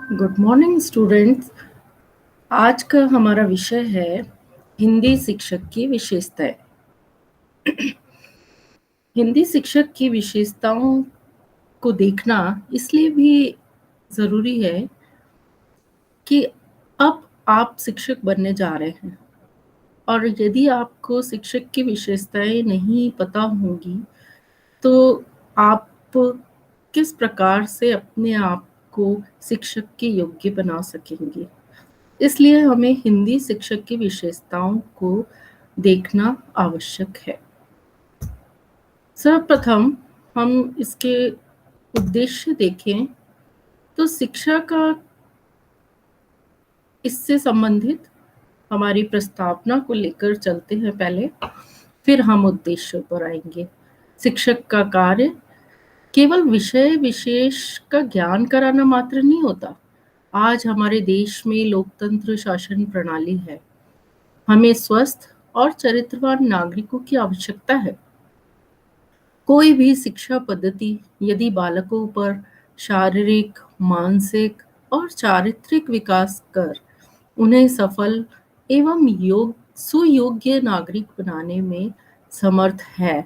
Good morning students. आज का हमारा विषय है हिंदी शिक्षक की विशेषताएं। हिंदी शिक्षक की विशेषताओं को देखना इसलिए भी ज़रूरी है कि अब आप शिक्षक बनने जा रहे हैं और यदि आपको शिक्षक की विशेषताएं नहीं पता होंगी तो आप किस प्रकार से अपने आप को शिक्षक के योग्य बना सकेंगे। इसलिए हमें हिंदी शिक्षक की विशेषताओं को देखना आवश्यक है। सर्वप्रथम हम इसके उद्देश्य देखें तो शिक्षा का इससे संबंधित हमारी प्रस्तावना को लेकर चलते हैं पहले, फिर हम उद्देश्यों पर आएंगे। शिक्षक का कार्य केवल विषय विशेष का ज्ञान कराना मात्र नहीं होता। आज हमारे देश में लोकतंत्र शासन प्रणाली है। हमें स्वस्थ और चरित्रवान नागरिकों की आवश्यकता है। कोई भी शिक्षा पद्धति यदि बालकों पर शारीरिक, मानसिक और चारित्रिक विकास कर उन्हें सफल एवं सुयोग्य नागरिक बनाने में समर्थ है,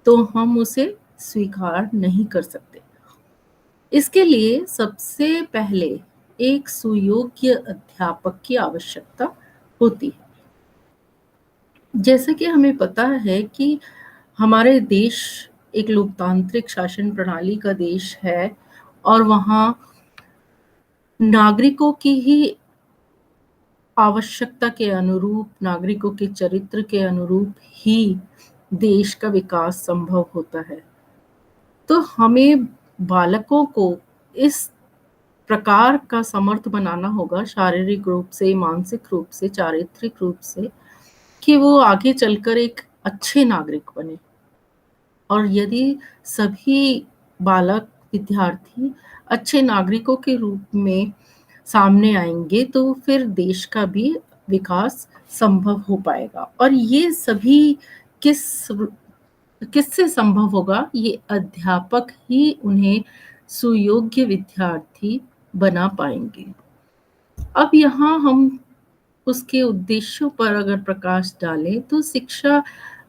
तो हम उसे स्वीकार नहीं कर सकते। इसके लिए सबसे पहले एक सुयोग्य अध्यापक की आवश्यकता होती है। जैसे कि हमें पता है कि हमारे देश एक लोकतांत्रिक शासन प्रणाली का देश है और वहाँ नागरिकों की ही आवश्यकता के अनुरूप, नागरिकों के चरित्र के अनुरूप ही देश का विकास संभव होता है। तो हमें बालकों को इस प्रकार का समर्थ बनाना होगा, शारीरिक रूप से, मानसिक रूप से, चारित्रिक रूप से, कि वो आगे चलकर एक अच्छे नागरिक बने। और यदि सभी बालक, विद्यार्थी अच्छे नागरिकों के रूप में सामने आएंगे तो फिर देश का भी विकास संभव हो पाएगा। और ये सभी किस किससे संभव होगा? ये अध्यापक ही उन्हें सुयोग्य विद्यार्थी बना पाएंगे। अब यहाँ हम उसके उद्देश्यों पर अगर प्रकाश डालें तो शिक्षा,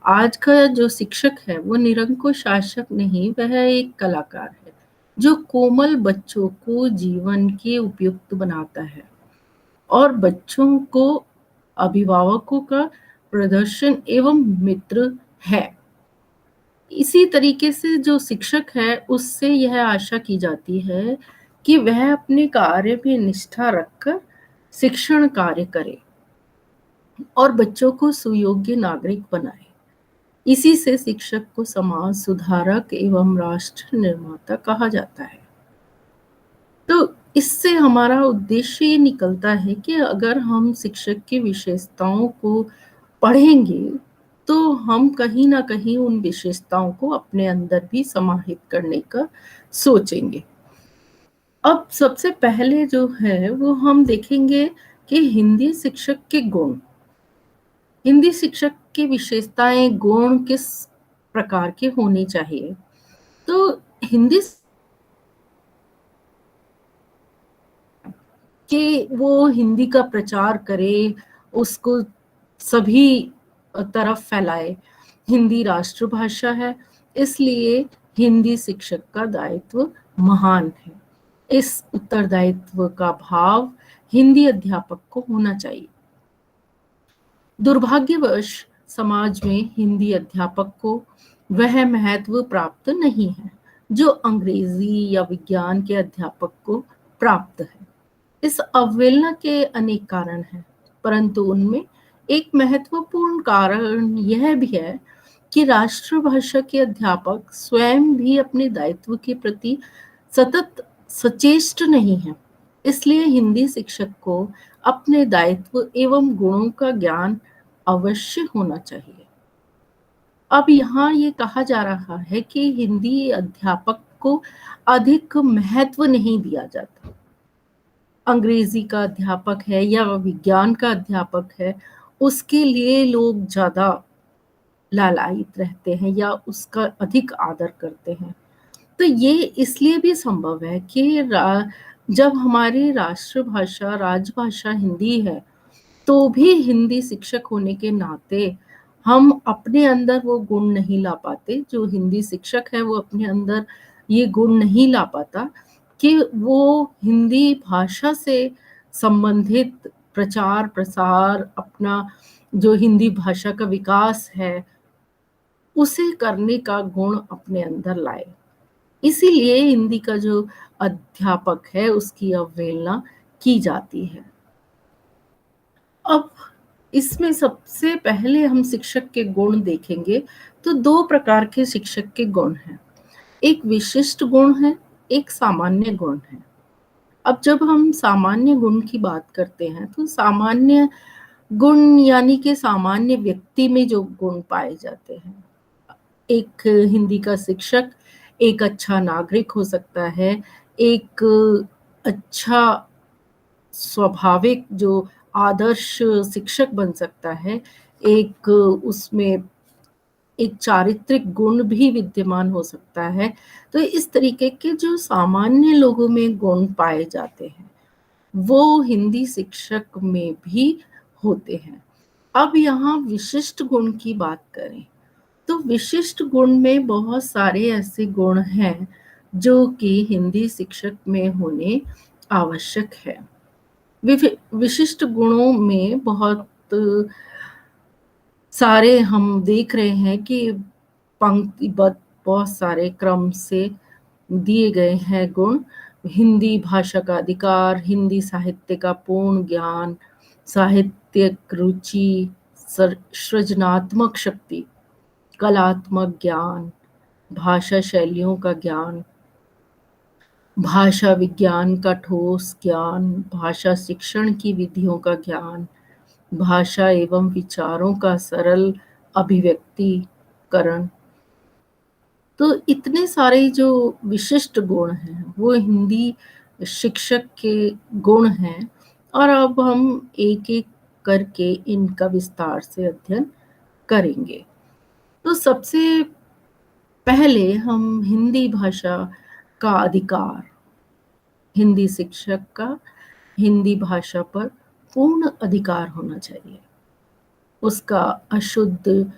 आज का जो शिक्षक है वो निरंकुश शासक नहीं, वह एक कलाकार है जो कोमल बच्चों को जीवन के उपयुक्त बनाता है और बच्चों को अभिभावकों का प्रदर्शन एवं मित्र है। इसी तरीके से जो शिक्षक है उससे यह आशा की जाती है कि वह अपने कार्य में निष्ठा रखकर शिक्षण कार्य करे और बच्चों को सुयोग्य नागरिक बनाए। इसी से शिक्षक को समाज सुधारक एवं राष्ट्र निर्माता कहा जाता है। तो इससे हमारा उद्देश्य ये निकलता है कि अगर हम शिक्षक की विशेषताओं को पढ़ेंगे तो हम कहीं ना कहीं उन विशेषताओं को अपने अंदर भी समाहित करने का सोचेंगे। अब सबसे पहले जो है वो हम देखेंगे कि हिंदी शिक्षक के गुण, हिंदी शिक्षक की विशेषताएं, गुण किस प्रकार के होने चाहिए। तो हिंदी कि वो हिंदी का प्रचार करे, उसको सभी तरफ फैलाए। हिंदी राष्ट्रभाषा है, इसलिए हिंदी शिक्षक का दायित्व महान है। इस उत्तरदायित्व का भाव हिंदी अध्यापक को होना चाहिए। दुर्भाग्यवश समाज में हिंदी अध्यापक को वह महत्व प्राप्त नहीं है जो अंग्रेजी या विज्ञान के अध्यापक को प्राप्त है। इस अवहेलना के अनेक कारण हैं, परंतु उनमें एक महत्वपूर्ण कारण यह भी है कि राष्ट्रभाषा के अध्यापक स्वयं भी अपने दायित्व के प्रति सतत सचेष्ट नहीं है। इसलिए हिंदी शिक्षक को अपने दायित्व एवं गुणों का ज्ञान अवश्य होना चाहिए। अब यहाँ ये कहा जा रहा है कि हिंदी अध्यापक को अधिक महत्व नहीं दिया जाता। अंग्रेजी का अध्यापक है या विज्ञान का अध्यापक है, उसके लिए लोग ज्यादा लालायित रहते हैं या उसका अधिक आदर करते हैं। तो ये इसलिए भी संभव है कि जब हमारी राष्ट्रभाषा, राजभाषा हिंदी है, तो भी हिंदी शिक्षक होने के नाते हम अपने अंदर वो गुण नहीं ला पाते, जो हिंदी शिक्षक है वो अपने अंदर ये गुण नहीं ला पाता कि वो हिंदी भाषा से संबंधित प्रचार-प्रसार, अपना जो हिंदी भाषा का विकास है, उसे करने का गुण अपने अंदर लाए। इसीलिए हिंदी का जो अध्यापक है, उसकी अवहेलना की जाती है। अब इसमें सबसे पहले हम शिक्षक के गुण देखेंगे, तो 2 प्रकार के शिक्षक के गुण हैं। एक विशिष्ट गुण है, एक सामान्य गुण है। अब जब हम सामान्य गुण की बात करते हैं, तो सामान्य गुण यानी कि सामान्य व्यक्ति में जो गुण पाए जाते हैं। एक हिंदी का शिक्षक एक अच्छा नागरिक हो सकता है, एक अच्छा स्वाभाविक जो आदर्श शिक्षक बन सकता है, एक उसमें एक चारित्रिक गुण भी विद्यमान हो सकता है। तो इस तरीके के जो सामान्य लोगों में गुण पाए जाते हैं, वो हिंदी शिक्षक में भी होते हैं। अब यहाँ विशिष्ट गुण की बात करें, तो विशिष्ट गुण में बहुत सारे ऐसे गुण हैं, जो कि हिंदी शिक्षक में होने आवश्यक है। विशिष्ट गुणों में बहुत सारे हम देख रहे हैं कि पंक्तिबद्ध बहुत सारे क्रम से दिए गए हैं गुण। हिंदी भाषा का अधिकार, हिंदी साहित्य का पूर्ण ज्ञान, साहित्यिक रुचि, सृजनात्मक शक्ति, कलात्मक ज्ञान, भाषा शैलियों का ज्ञान, भाषा विज्ञान का ठोस ज्ञान, भाषा शिक्षण की विधियों का ज्ञान, भाषा एवं विचारों का सरल अभिव्यक्तिकरण। तो इतने सारे जो विशिष्ट गुण हैं, वो हिंदी शिक्षक के गुण हैं और अब हम एक-एक करके इनका विस्तार से अध्ययन करेंगे। तो सबसे पहले हम हिंदी भाषा का अधिकार, हिंदी शिक्षक का हिंदी भाषा पर पूर्ण अधिकार होना चाहिए। उसका अशुद्ध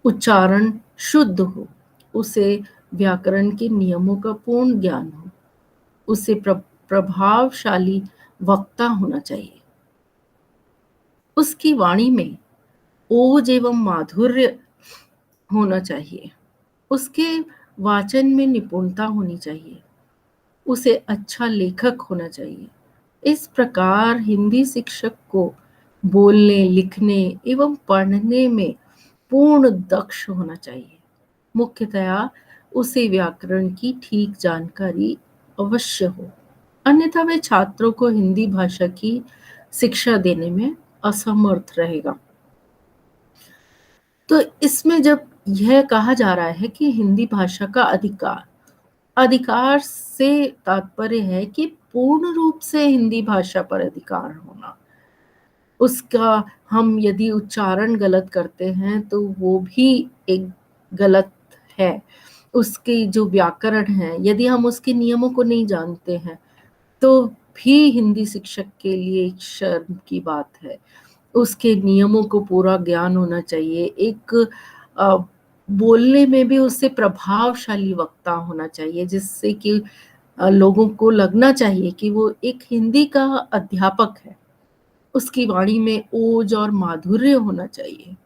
उच्चारण शुद्ध हो, उसे व्याकरण के नियमों का पूर्ण ज्ञान हो, उसे प्रभावशाली वक्ता होना चाहिए। उसकी वाणी में ओज एवं माधुर्य होना चाहिए। उसके वाचन में निपुणता होनी चाहिए। उसे अच्छा लेखक होना चाहिए। इस प्रकार हिंदी शिक्षक को बोलने, लिखने एवं पढ़ने में पूर्ण दक्ष होना चाहिए। मुख्यतया उसे व्याकरण की ठीक जानकारी अवश्य हो, अन्यथा वह छात्रों को हिंदी भाषा की शिक्षा देने में असमर्थ रहेगा। तो इसमें जब यह कहा जा रहा है कि हिंदी भाषा का अधिकार, अधिकार से तात्पर्य है कि पूर्ण रूप से हिंदी भाषा पर अधिकार होना। उसका हम यदि उच्चारण गलत करते हैं तो वो भी एक गलत है। उसकी जो व्याकरण है, यदि हम उसके नियमों को नहीं जानते हैं, तो भी हिंदी शिक्षक के लिए एक शर्म की बात है। उसके नियमों को पूरा ज्ञान होना चाहिए। एक अ, बोलने में भी उससे प्रभावशाली वक्ता होना चाहिए, जिससे कि लोगों को लगना चाहिए कि वो एक हिंदी का अध्यापक है। उसकी वाणी में ओज और माधुर्य होना चाहिए।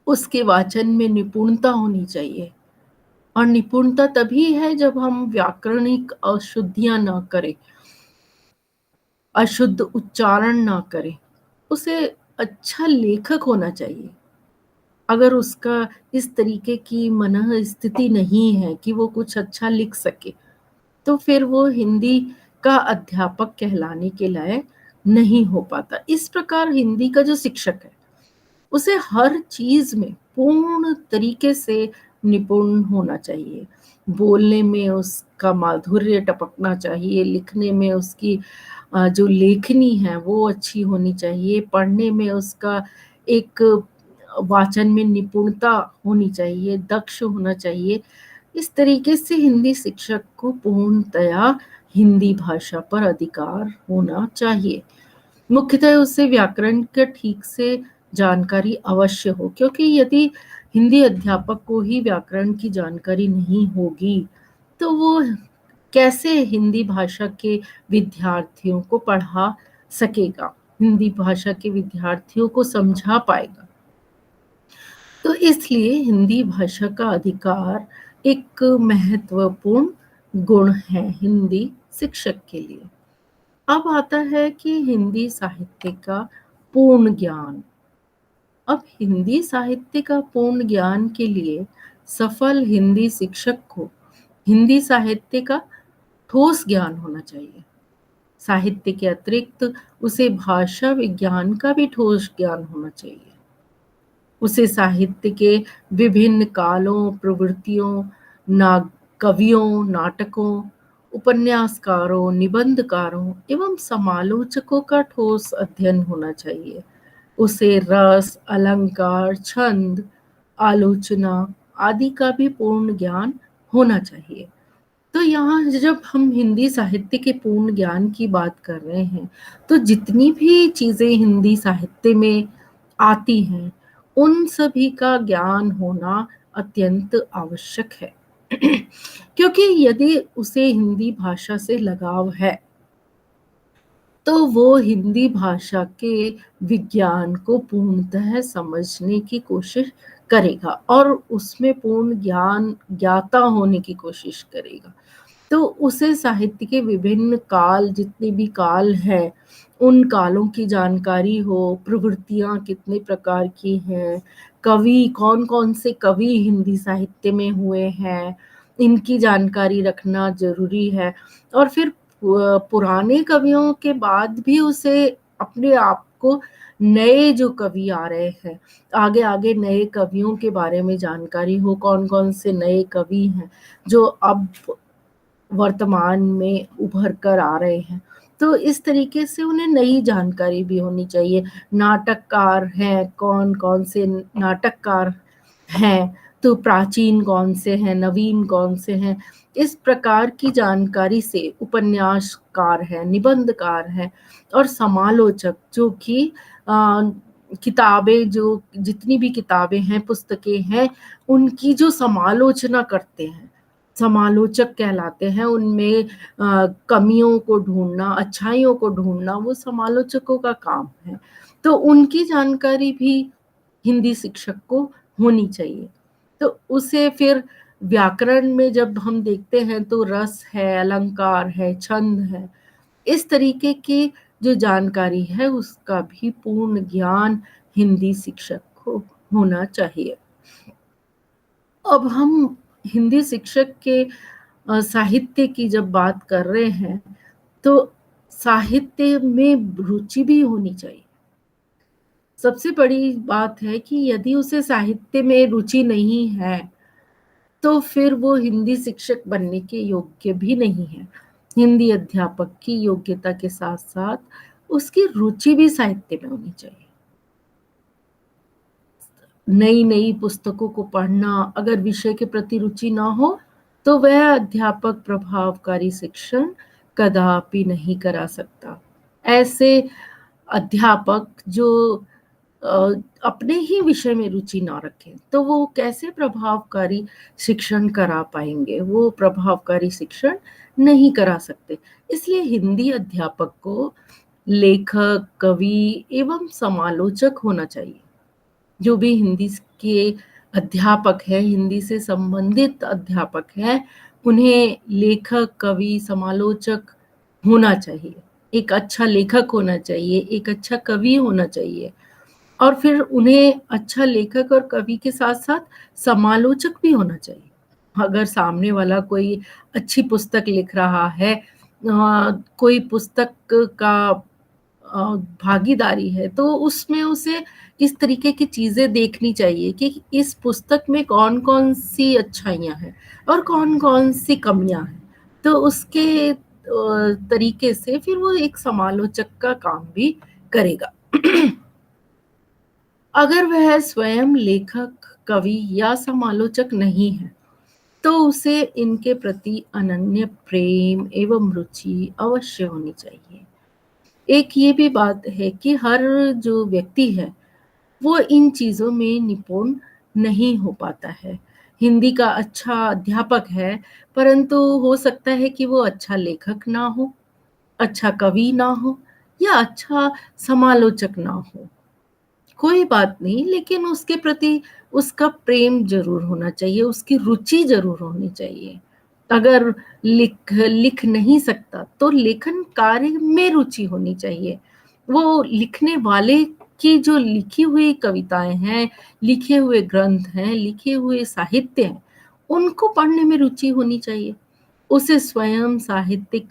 उसके वाचन में निपुणता होनी चाहिए और निपुणता तभी है जब हम व्याकरणिक अशुद्धियाँ ना करें, अशुद्ध उच्चारण ना करें। उसे अच्छा लेखक होना चाहिए। अगर उसका इस तरीके की मनः स्थिति नहीं है कि वो कुछ अच्छा लिख सके, तो फिर वो हिंदी का अध्यापक कहलाने के लायक नहीं हो पाता। इस प्रकार हिंदी का जो शिक्षक है, उसे हर चीज़ में पूर्ण तरीके से निपुण होना चाहिए। बोलने में उसका माधुर्य टपकना चाहिए, लिखने में उसकी जो लेखनी है वो अच्छी होनी चाहिए, पढ़ने में उसका एक वाचन में निपुणता होनी चाहिए, दक्ष होना चाहिए, इस तरीके से हिंदी शिक्षक को पूर्णतया हिंदी भाषा पर अधिकार होना चाहिए। मुख्यतः उसे व्याकरण का ठीक से जानकारी अवश्य हो, क्योंकि यदि हिंदी अध्यापक को ही व्याकरण की जानकारी नहीं होगी, तो वो कैसे हिंदी भाषा के विद्यार्थियों को पढ़ा सकेगा, हिंदी भाषा के विद्यार्थियों को समझा पाएगा। तो इसलिए हिंदी भाषा का अधिकार एक महत्वपूर्ण गुण है हिंदी शिक्षक के लिए। अब आता है कि हिंदी साहित्य का पूर्ण ज्ञान। अब हिंदी साहित्य का पूर्ण ज्ञान के लिए सफल हिंदी शिक्षक को हिंदी साहित्य का ठोस ज्ञान होना चाहिए। साहित्य के अतिरिक्त उसे भाषा विज्ञान का भी ठोस ज्ञान होना चाहिए। उसे साहित्य के विभिन्न कालों, प्रवृत्तियों, कवियों, नाटकों, उपन्यासकारों, निबंधकारों एवं समालोचकों का ठोस अध्ययन होना चाहिए। उसे रस, अलंकार, छंद, आलोचना आदि का भी पूर्ण ज्ञान होना चाहिए। तो यहाँ जब हम हिंदी साहित्य के पूर्ण ज्ञान की बात कर रहे हैं, तो जितनी भी चीजें हिंदी साहित्य में आती हैं, उन सभी का ज्ञान होना अत्यंत आवश्यक है। क्योंकि यदि उसे हिंदी भाषा से लगाव है, तो वो हिंदी भाषा के विज्ञान को पूर्णतः समझने की कोशिश करेगा और उसमें पूर्ण ज्ञान ज्ञाता होने की कोशिश करेगा। तो उसे साहित्य के विभिन्न काल, जितने भी काल हैं, उन कालों की जानकारी हो, प्रवृत्तियां कितने प्रकार की हैं, कवि कौन कौन से कवि हिंदी साहित्य में हुए हैं, इनकी जानकारी रखना जरूरी है। और फिर पुराने कवियों के बाद भी उसे अपने आप को नए जो कवि आ रहे हैं, आगे आगे नए कवियों के बारे में जानकारी हो, कौन कौन से नए कवि हैं जो अब वर्तमान में उभर कर आ रहे हैं। तो इस तरीके से उन्हें नई जानकारी भी होनी चाहिए। नाटककार हैं, कौन कौन से नाटककार हैं, तो प्राचीन कौन से हैं, नवीन कौन से हैं, इस प्रकार की जानकारी से उपन्यासकार हैं, निबंधकार हैं और समालोचक जो कि किताबें, जो जितनी भी किताबें हैं, पुस्तकें हैं, उनकी जो समालोचना करते हैं, समालोचक कहलाते हैं। उनमें कमियों को ढूंढना, अच्छाइयों को ढूंढना वो समालोचकों का काम है। तो उनकी जानकारी भी हिंदी शिक्षक को होनी चाहिए। तो उसे फिर व्याकरण में जब हम देखते हैं तो रस है, अलंकार है, छंद है, इस तरीके की जो जानकारी है उसका भी पूर्ण ज्ञान हिंदी शिक्षक को होना चाहिए। अब हम हिंदी शिक्षक के साहित्य की जब बात कर रहे हैं, तो साहित्य में रुचि भी होनी चाहिए। सबसे बड़ी बात है कि यदि उसे साहित्य में रुचि नहीं है, तो फिर वो हिंदी शिक्षक बनने के योग्य भी नहीं है। हिंदी अध्यापक की योग्यता के साथ साथ उसकी रुचि भी साहित्य में होनी चाहिए। नई नई पुस्तकों को पढ़ना, अगर विषय के प्रति रुचि ना हो, तो वह अध्यापक प्रभावकारी शिक्षण कदापि नहीं करा सकता। ऐसे अध्यापक जो अपने ही विषय में रुचि ना रखें, तो वो कैसे प्रभावकारी शिक्षण करा पाएंगे? वो प्रभावकारी शिक्षण नहीं करा सकते। इसलिए हिंदी अध्यापक को लेखक, कवि एवं समालोचक होना चाहिए। जो भी हिंदी के अध्यापक हैं, हिंदी से संबंधित अध्यापक हैं, उन्हें लेखक, कवि, समालोचक होना चाहिए। एक अच्छा लेखक होना चाहिए, एक अच्छा कवि होना चाहिए और फिर उन्हें अच्छा लेखक और कवि के साथ-साथ समालोचक भी होना चाहिए। अगर सामने वाला कोई अच्छी पुस्तक लिख रहा है, कोई पुस्तक का भागीदारी है, तो उसमें उसे इस तरीके की चीजें देखनी चाहिए कि इस पुस्तक में कौन कौन सी अच्छाइयाँ हैं और कौन कौन सी कमियां हैं। तो उसके तरीके से फिर वो एक समालोचक का काम भी करेगा। अगर वह स्वयं लेखक, कवि या समालोचक नहीं है, तो उसे इनके प्रति अनन्य प्रेम एवं रुचि अवश्य होनी चाहिए। एक ये भी बात है कि हर जो व्यक्ति है वो इन चीज़ों में निपुण नहीं हो पाता है। हिंदी का अच्छा अध्यापक है, परंतु हो सकता है कि वो अच्छा लेखक ना हो, अच्छा कवि ना हो या अच्छा समालोचक ना हो। कोई बात नहीं, लेकिन उसके प्रति उसका प्रेम ज़रूर होना चाहिए, उसकी रुचि ज़रूर होनी चाहिए। अगर लिख नहीं सकता तो लेखन कार्य में रुचि होनी चाहिए। वो लिखने वाले की जो लिखी हुई कविताएँ हैं, लिखे हुए ग्रंथ हैं, लिखे हुए साहित्य हैं, उनको पढ़ने में रुचि होनी चाहिए। उसे स्वयं साहित्यिक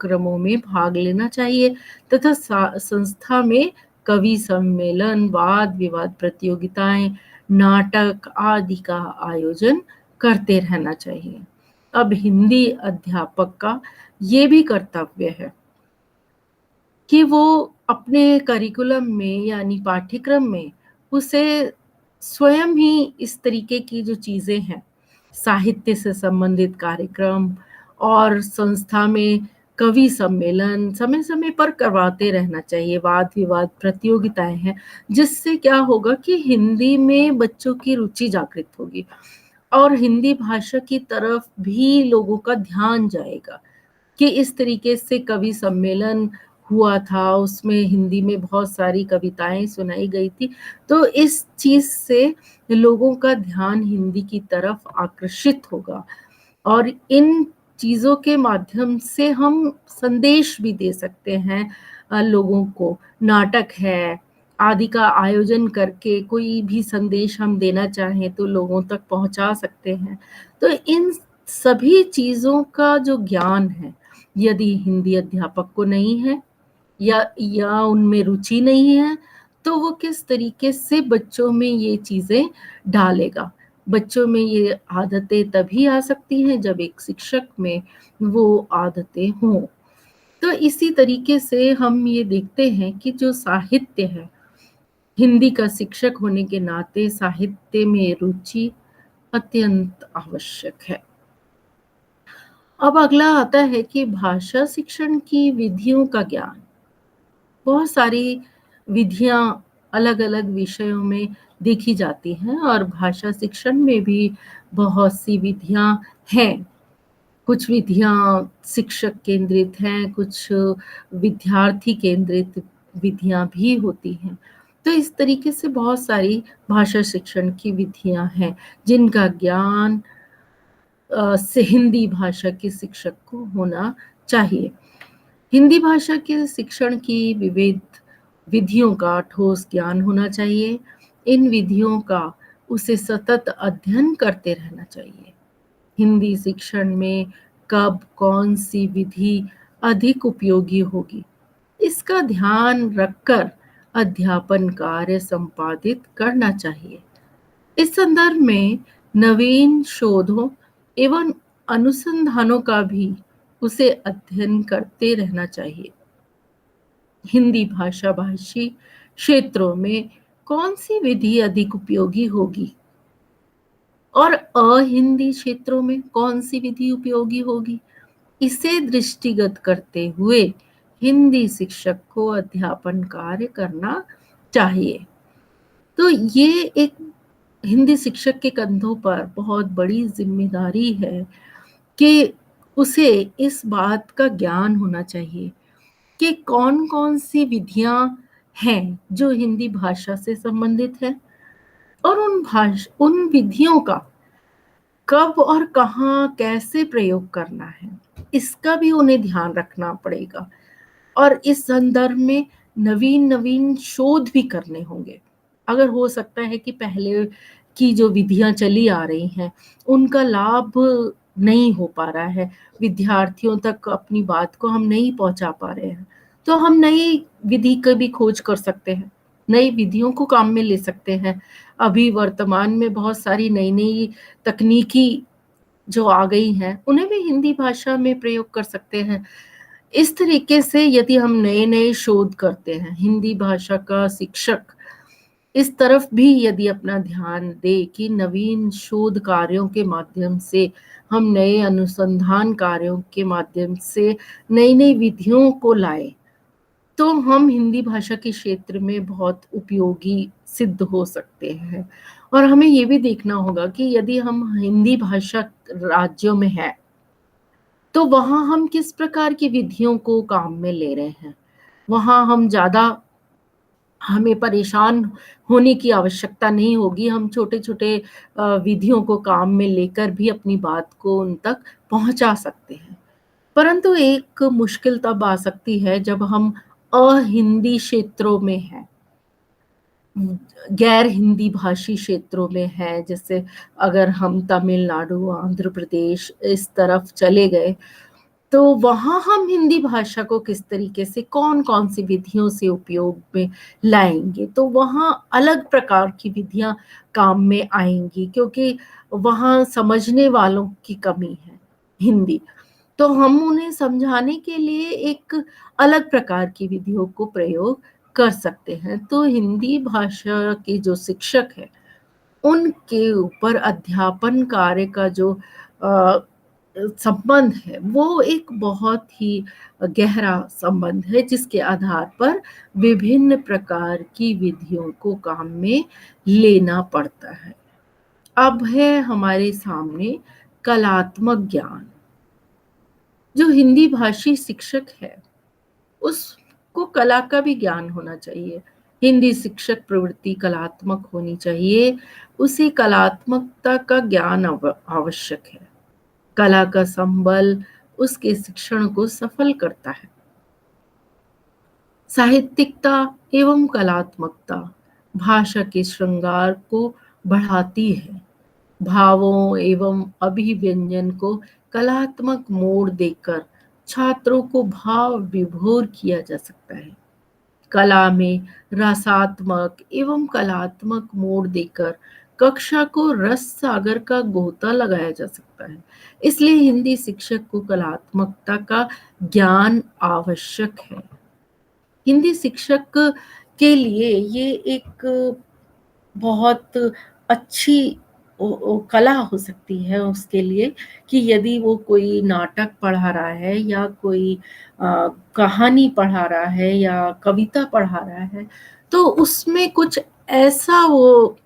क्रमों में भाग लेना चाहिए तथा संस्था में कवि सम्मेलन, वाद-विवाद प्रतियोगिताएँ, नाटक आदि का आयोजन करते रहना चाहिए। अब हिंदी अध्यापक का ये भी कर्तव्य है कि वो अपने करिकुलम में यानी पाठ्यक्रम में उसे स्वयं ही इस तरीके की जो चीज़ें हैं, साहित्य से संबंधित कार्यक्रम और संस्था में कवि सम्मेलन समय-समय पर करवाते रहना चाहिए, वाद-विवाद प्रतियोगिताएँ हैं, जिससे क्या होगा कि हिंदी में बच्चों की रुचि जागृत होगी और हिंदी भाषा की तरफ भी लोगों का ध्यान जाएगा। कि इस तरीके से कवि सम्मेलन हुआ था, उसमें हिंदी में बहुत सारी कविताएँ सुनाई गई थी। तो इस चीज़ से लोगों का ध्यान हिंदी की तरफ आकर्षित होगा और इन चीज़ों के माध्यम से हम संदेश भी दे सकते हैं लोगों को। नाटक है, आदि का आयोजन करके कोई भी संदेश हम देना चाहें तो लोगों तक पहुँचा सकते हैं। तो इन सभी चीज़ों का जो ज्ञान है, यदि हिंदी अध्यापक को नहीं है या उनमें रुचि नहीं है, तो वो किस तरीके से बच्चों में ये चीज़ें डालेगा। बच्चों में ये आदतें तभी आ सकती हैं जब एक शिक्षक में वो आदतें हों। तो इसी तरीके से हम ये देखते हैं कि जो साहित्य है, हिंदी का शिक्षक होने के नाते साहित्य में रुचि अत्यंत आवश्यक है। अब अगला आता है कि भाषा शिक्षण की विधियों का ज्ञान। बहुत सारी विधियाँ अलग-अलग विषयों में देखी जाती हैं और भाषा शिक्षण में भी बहुत सी विधियाँ हैं। कुछ विधियाँ शिक्षक केंद्रित हैं, कुछ विद्यार्थी केंद्रित विधियाँ भी होती हैं। तो इस तरीके से बहुत सारी भाषा शिक्षण की विधियाँ हैं, जिनका ज्ञान से हिंदी भाषा के शिक्षक को होना चाहिए। हिंदी भाषा के शिक्षण की विविध विधियों का ठोस ज्ञान होना चाहिए। इन विधियों का उसे सतत अध्ययन करते रहना चाहिए। हिंदी शिक्षण में कब कौन-सी विधि अधिक उपयोगी होगी, इसका ध्यान रखकर अध्यापन कार्य संपादित करना चाहिए। इस संदर्भ में नवीन शोधों एवं अनुसंधानों का भी उसे अध्ययन करते रहना चाहिए। हिंदी भाषा भाषी क्षेत्रों में कौन-सी विधि अधिक उपयोगी होगी और अहिंदी क्षेत्रों में कौन-सी विधि उपयोगी होगी, इसे दृष्टिगत करते हुए हिंदी शिक्षक को अध्यापन कार्य करना चाहिए। तो ये एक हिंदी शिक्षक के कंधों पर बहुत बड़ी ज़िम्मेदारी है कि उसे इस बात का ज्ञान होना चाहिए कि कौन-कौन सी विधियाँ हैं जो हिंदी भाषा से संबंधित हैं और उन विधियों का कब और कहाँ कैसे प्रयोग करना है, इसका भी उन्हें ध्यान रखना पड़ेगा और इस संदर्भ में नवीन-नवीन शोध भी करने होंगे। अगर हो सकता है कि पहले की जो विधियाँ चली आ रही हैं, उनका लाभ नहीं हो पा रहा है, विद्यार्थियों तक अपनी बात को हम नहीं पहुँचा पा रहे हैं, तो हम नई विधि की भी खोज कर सकते हैं, नई विधियों को काम में ले सकते हैं। अभी वर्तमान में बहुत सारी नई-नई तकनीकी जो आ गई हैं, उन्हें भी हिंदी भाषा में प्रयोग कर सकते हैं। इस तरीके से यदि हम नए-नए शोध करते हैं, हिंदी भाषा का शिक्षक इस तरफ भी यदि अपना ध्यान दें कि नवीन शोध कार्यों के माध्यम से, हम नए अनुसंधान कार्यों के माध्यम से नई-नई विधियों को लाएँ, तो हम हिंदी भाषा के क्षेत्र में बहुत उपयोगी सिद्ध हो सकते हैं। और हमें ये भी देखना होगा कि यदि हम हिंदी भाषा राज्यों में हैं, तो वहाँ हम किस प्रकार की विधियों को काम में ले रहे हैं। वहाँ हम ज़्यादा हमें परेशान होने की आवश्यकता नहीं होगी, हम छोटे-छोटे विधियों को काम में लेकर भी अपनी बात को उन तक पहुँचा सकते हैं। परंतु एक मुश्किल तब आ सकती है जब हम अहिंदी क्षेत्रों में हैं, गैर हिंदी भाषी क्षेत्रों में हैं, जैसे अगर हम तमिलनाडु, आंध्र प्रदेश इस तरफ चले गए, तो वहाँ हम हिंदी भाषा को किस तरीके से कौन-कौन सी विधियों से उपयोग में लाएँगे, तो वहाँ अलग प्रकार की विधियाँ काम में आएँगी क्योंकि वहाँ समझने वालों की कमी है, हिंदी। तो हम उन्हें समझाने के लिए एक अलग प्रकार की विधियों को प्रयोग कर सकते हैं। तो हिंदी भाषा के जो शिक्षक हैं, उनके ऊपर अध्यापन कार्य का जो अ, संबंध है, वो एक बहुत ही गहरा संबंध है, जिसके आधार पर विभिन्न प्रकार की विधियों को काम में लेना पड़ता है। अब है हमारे सामने कलात्मक ज्ञान। जो हिंदी भाषी शिक्षक है, उसको कला का भी ज्ञान होना चाहिए। हिंदी शिक्षक प्रवृत्ति कलात्मक होनी चाहिए, उसे कलात्मकता का ज्ञान आवश्यक है। कला का संबल उसके शिक्षण को सफल करता है। साहित्यिकता एवं कलात्मकता भाषा के श्रृंगार को बढ़ाती है। भावों एवं अभिव्यंजन को कलात्मक मोड़ देकर छात्रों को भाव विभोर किया जा सकता है। कला में रसात्मक एवं कलात्मक मोड़ देकर कक्षा को रस सागर का गोता लगाया जा सकता है। इसलिए हिंदी शिक्षक को कलात्मकता का ज्ञान आवश्यक है। हिंदी शिक्षक के लिए ये एक बहुत अच्छी कला हो सकती है उसके लिए कि यदि वो कोई नाटक पढ़ा रहा है या कोई कहानी पढ़ा रहा है या कविता पढ़ा रहा है, तो उसमें कुछ ऐसा वो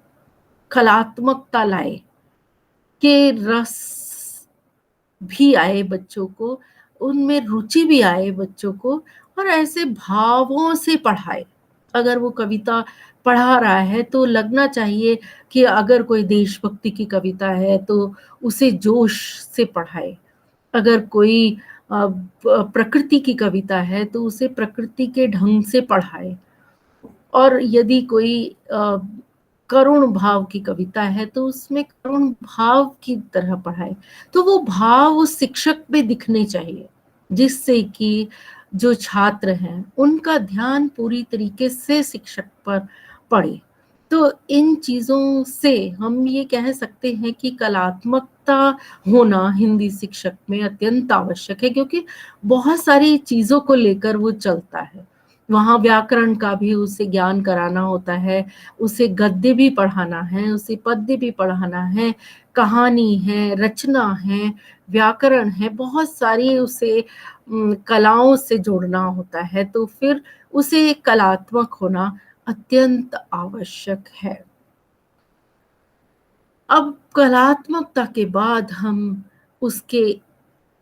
कलात्मकता लाए कि रस भी आए बच्चों को, उनमें रुचि भी आए बच्चों को और ऐसे भावों से पढ़ाए। अगर वो कविता पढ़ा रहा है तो लगना चाहिए कि अगर कोई देशभक्ति की कविता है तो उसे जोश से पढ़ाए। अगर कोई प्रकृति की कविता है तो उसे प्रकृति के ढंग से पढ़ाए। और यदि कोई करुण भाव की कविता है तो उसमें करुण भाव की तरह पढ़ाए। तो वो भाव उस शिक्षक में दिखने चाहिए, जिससे कि जो छात्र हैं, उनका ध्यान पूरी तरीके से शिक्षक पर पड़े। तो इन चीज़ों से हम ये कह सकते हैं कि कलात्मकता होना हिंदी शिक्षक में अत्यंत आवश्यक है क्योंकि बहुत सारी चीज़ों को लेकर वो चलता है। वहाँ व्याकरण का भी उसे ज्ञान कराना होता है, उसे गद्य भी पढ़ाना है, उसे पद्य भी पढ़ाना है, कहानी है, रचना है, व्याकरण है, बहुत सारी उसे कलाओं से जोड़ना होता है, तो फिर उसे कलात्मक होना अत्यंत आवश्यक है। अब कलात्मकता के बाद हम उसके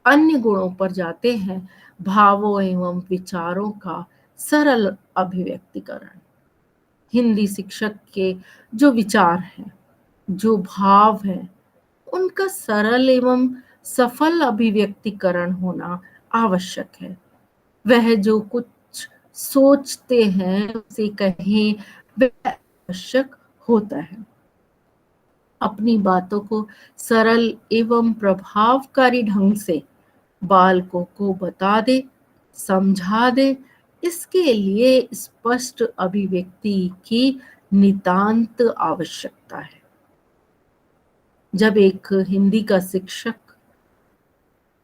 अन्य गुणों पर जाते हैं, भावों एवं विचारों का सरल अभिव्यक्तिकरण। हिंदी शिक्षक के जो विचार हैं, जो भाव हैं, उनका सरल एवं सफल अभिव्यक्तिकरण होना आवश्यक है। वह जो कुछ सोचते हैं उसे कहें, वह आवश्यक होता है। अपनी बातों को सरल एवं प्रभावकारी ढंग से बालकों को बता दे, समझा दे, इसके लिए स्पष्ट अभिव्यक्ति की नितांत आवश्यकता है। जब एक हिंदी का शिक्षक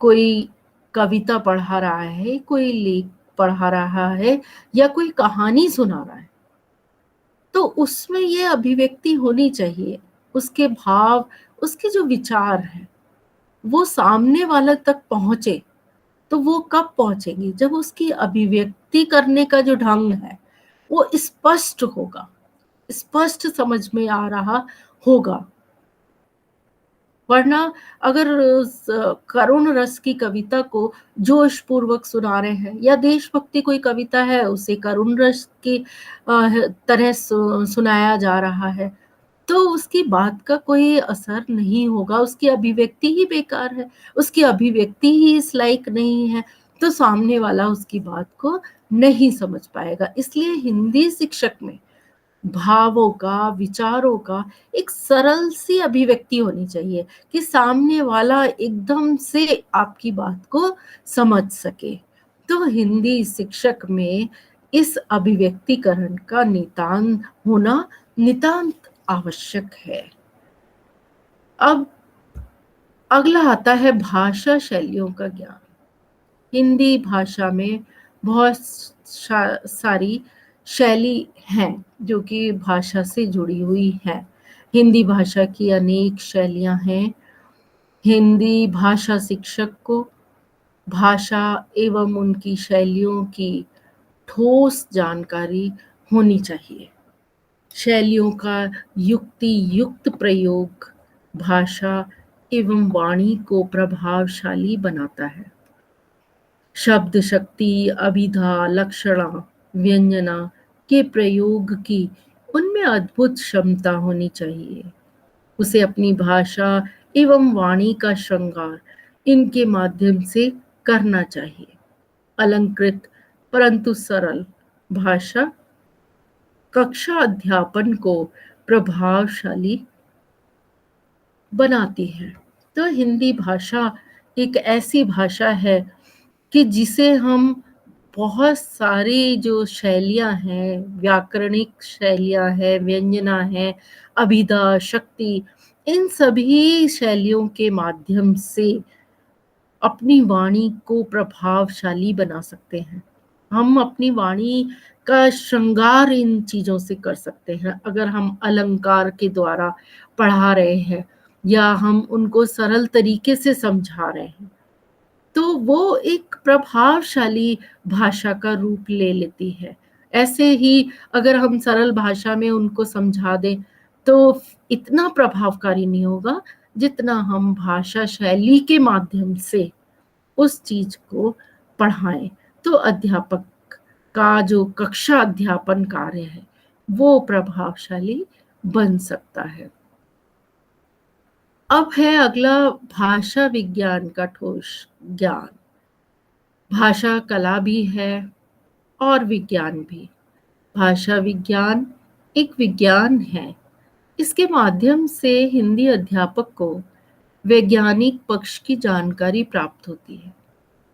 कोई कविता पढ़ा रहा है, कोई लेख पढ़ा रहा है या कोई कहानी सुना रहा है, तो उसमें ये अभिव्यक्ति होनी चाहिए, उसके भाव, उसके जो विचार हैं वो सामने वाले तक पहुंचे। तो वो कब पहुंचेंगी? जब उसकी अभिव्यक्ति करने का जो ढंग है वो स्पष्ट होगा, स्पष्ट समझ में आ रहा होगा। वरना अगर करुण रस की कविता को जोश पूर्वक सुना रहे हैं, या देशभक्ति कोई कविता है उसे करुण रस की तरह सुनाया जा रहा है, तो उसकी बात का कोई असर नहीं होगा, उसकी अभिव्यक्ति ही बेकार है, उसकी अभिव्यक्ति ही इस लायक नहीं है, तो सामने वाला उसकी बात को नहीं समझ पाएगा। इसलिए हिंदी शिक्षक में भावों का, विचारों का एक सरल सी अभिव्यक्ति होनी चाहिए कि सामने वाला एकदम से आपकी बात को समझ सके। तो हिंदी शिक्षक में इस अभिव्यक्तिकरण का नितांत होना नितांत आवश्यक है। अब अगला आता है भाषा शैलियों का ज्ञान। हिंदी भाषा में बहुत सारी शैली हैं जो कि भाषा से जुड़ी हुई हैं। हिंदी भाषा की अनेक शैलियां हैं। हिंदी भाषा शिक्षक को भाषा एवं उनकी शैलियों की ठोस जानकारी होनी चाहिए। शैलियों का युक्ति युक्त प्रयोग भाषा एवं वाणी को प्रभावशाली बनाता है। शब्द शक्ति, अभिधा, लक्षणा, व्यंजना के प्रयोग की उनमें अद्भुत क्षमता होनी चाहिए। उसे अपनी भाषा एवं वाणी का श्रृंगार इनके माध्यम से करना चाहिए। अलंकृत परंतु सरल भाषा कक्षा अध्यापन को प्रभावशाली बनाती है। तो हिंदी भाषा एक ऐसी भाषा है कि जिसे हम बहुत सारी जो शैलियां हैं, व्याकरणिक शैलियां हैं, व्यंजना है, अभिधा, शक्ति, इन सभी शैलियों के माध्यम से अपनी वाणी को प्रभावशाली बना सकते हैं। हम अपनी वाणी का श्रृंगार इन चीजों से कर सकते हैं। अगर हम अलंकार के द्वारा पढ़ा रहे हैं या हम उनको सरल तरीके से समझा रहे हैं, तो वो एक प्रभावशाली भाषा का रूप ले लेती है। ऐसे ही अगर हम सरल भाषा में उनको समझा दें तो इतना प्रभावकारी नहीं होगा जितना हम भाषा शैली के माध्यम से उस चीज को पढ़ाएं। तो अध्यापक का जो कक्षा अध्यापन कार्य है वो प्रभावशाली बन सकता है। अब है अगला भाषा विज्ञान का ठोस ज्ञान। भाषा कला भी है और विज्ञान भी। भाषा विज्ञान एक विज्ञान है। इसके माध्यम से हिंदी अध्यापक को वैज्ञानिक पक्ष की जानकारी प्राप्त होती है।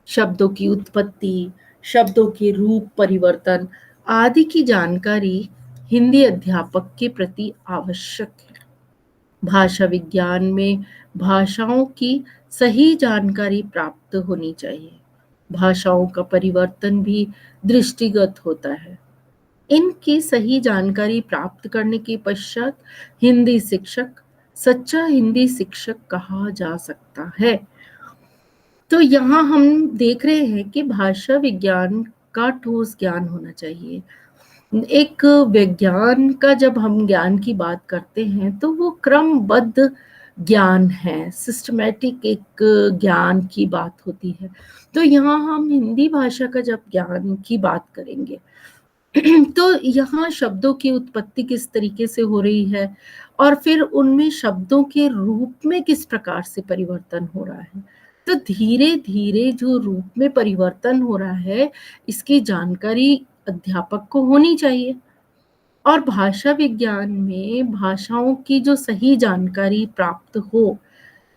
शब्दों की उत्पत्ति, शब्दों के रूप परिवर्तन आदि की जानकारी हिंदी अध्यापक के प्रति आवश्यक है। भाषा विज्ञान में भाषाओं की सही जानकारी प्राप्त होनी चाहिए। भाषाओं का परिवर्तन भी दृष्टिगत होता है। इनकी सही जानकारी प्राप्त करने के पश्चात हिंदी शिक्षक सच्चा हिंदी शिक्षक कहा जा सकता है। तो यहाँ हम देख रहे हैं कि भाषा विज्ञान का ठोस ज्ञान होना चाहिए। एक विज्ञान का जब हम ज्ञान की बात करते हैं तो वो क्रमबद्ध ज्ञान है, सिस्टमैटिक एक ज्ञान की बात होती है। तो यहाँ हम हिंदी भाषा का जब ज्ञान की बात करेंगे तो यहाँ शब्दों की उत्पत्ति किस तरीके से हो रही है और फिर उनमें शब्दों के रूप में किस प्रकार से परिवर्तन हो रहा है, तो धीरे धीरे जो रूप में परिवर्तन हो रहा है इसकी जानकारी अध्यापक को होनी चाहिए। और भाषा विज्ञान में भाषाओं की जो सही जानकारी प्राप्त हो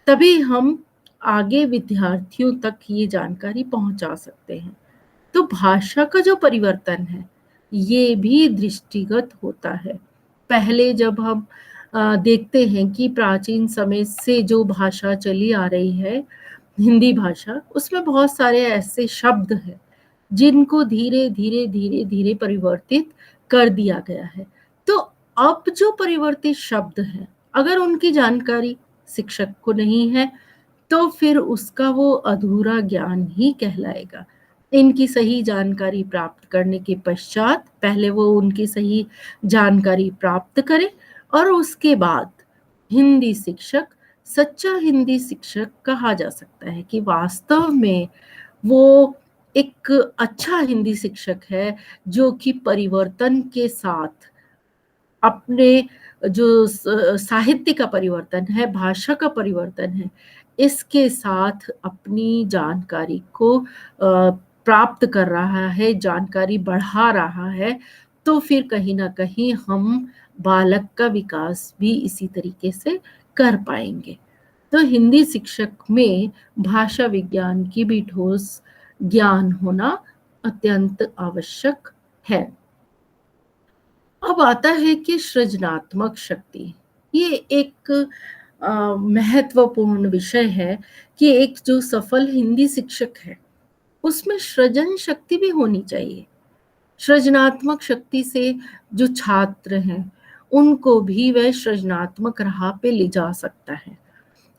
तभी हम आगे विद्यार्थियों तक ये जानकारी पहुंचा सकते हैं। तो भाषा का जो परिवर्तन है ये भी दृष्टिगत होता है। पहले जब हम देखते हैं कि प्राचीन समय से जो भाषा चली आ रही है हिंदी भाषा, उसमें बहुत सारे ऐसे शब्द हैं जिनको धीरे धीरे धीरे धीरे परिवर्तित कर दिया गया है। तो अब जो परिवर्तित शब्द हैं, अगर उनकी जानकारी शिक्षक को नहीं है, तो फिर उसका वो अधूरा ज्ञान ही कहलाएगा। इनकी सही जानकारी प्राप्त करने के पश्चात पहले वो उनकी सही जानकारी प्राप्त करे और उसके बाद हिंदी शिक्षक सच्चा हिंदी शिक्षक कहा जा सकता है कि वास्तव में वो एक अच्छा हिंदी शिक्षक है, जो कि परिवर्तन के साथ अपने जो साहित्य का परिवर्तन है, भाषा का परिवर्तन है, इसके साथ अपनी जानकारी को प्राप्त कर रहा है, जानकारी बढ़ा रहा है, तो फिर कहीं न कहीं हम बालक का विकास भी इसी तरीके से कर पाएँगे। तो हिंदी शिक्षक में भाषा विज्ञान की भी ठोस ज्ञान होना अत्यंत आवश्यक है। अब आता है कि सृजनात्मक शक्ति। ये एक महत्वपूर्ण विषय है कि एक जो सफल हिंदी शिक्षक है, उसमें सृजन शक्ति भी होनी चाहिए। सृजनात्मक शक्ति से जो छात्र हैं, उनको भी वह सृजनात्मक राह पे ले जा सकता है।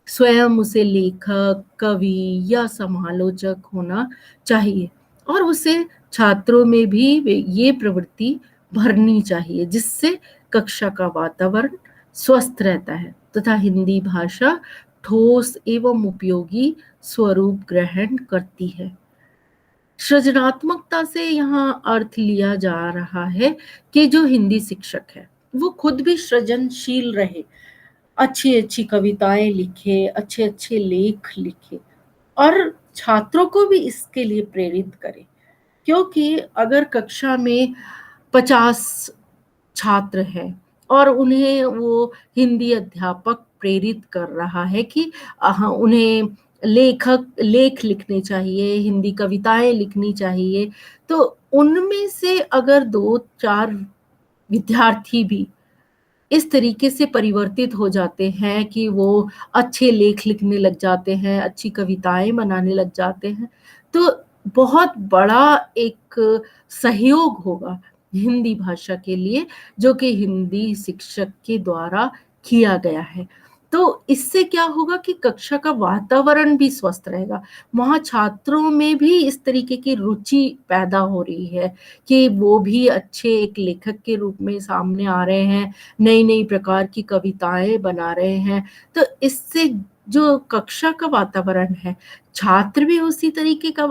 स्वयं उसे लेखक, कवि या समालोचक होना चाहिए और उसे छात्रों में भी ये प्रवृत्ति भरनी चाहिए, जिससे कक्षा का वातावरण स्वस्थ रहता है तथा हिंदी भाषा ठोस एवं उपयोगी स्वरूप ग्रहण करती है। सृजनात्मकता से यहाँ अर्थ लिया जा रहा है कि जो हिंदी शिक्षक है, वो खुद भी सृजनशील रहे, अच्छी-अच्छी कविताएँ लिखे, अच्छे-अच्छे लेख लिखे और छात्रों को भी इसके लिए प्रेरित करे। क्योंकि अगर कक्षा में 50 छात्र हैं और उन्हें वो हिंदी अध्यापक प्रेरित कर रहा है कि उन्हें लेख लिखने चाहिए, हिंदी कविताएँ लिखनी चाहिए, तो उनमें से अगर 2-4 विद्यार्थी भी इस तरीके से परिवर्तित हो जाते हैं कि वो अच्छे लेख लिखने लग जाते हैं, अच्छी कविताएँ बनाने लग जाते हैं, तो बहुत बड़ा एक सहयोग होगा हिंदी भाषा के लिए, जो कि हिंदी शिक्षक के द्वारा किया गया है। तो इससे क्या होगा कि कक्षा का वातावरण भी स्वस्थ रहेगा। वहाँ छात्रों में भी इस तरीके की रुचि पैदा हो रही है कि वो भी अच्छे एक लेखक के रूप में सामने आ रहे हैं, नई-नई प्रकार की कविताएँ बना रहे हैं। तो इससे जो कक्षा का वातावरण है, छात्र भी उसी तरीके का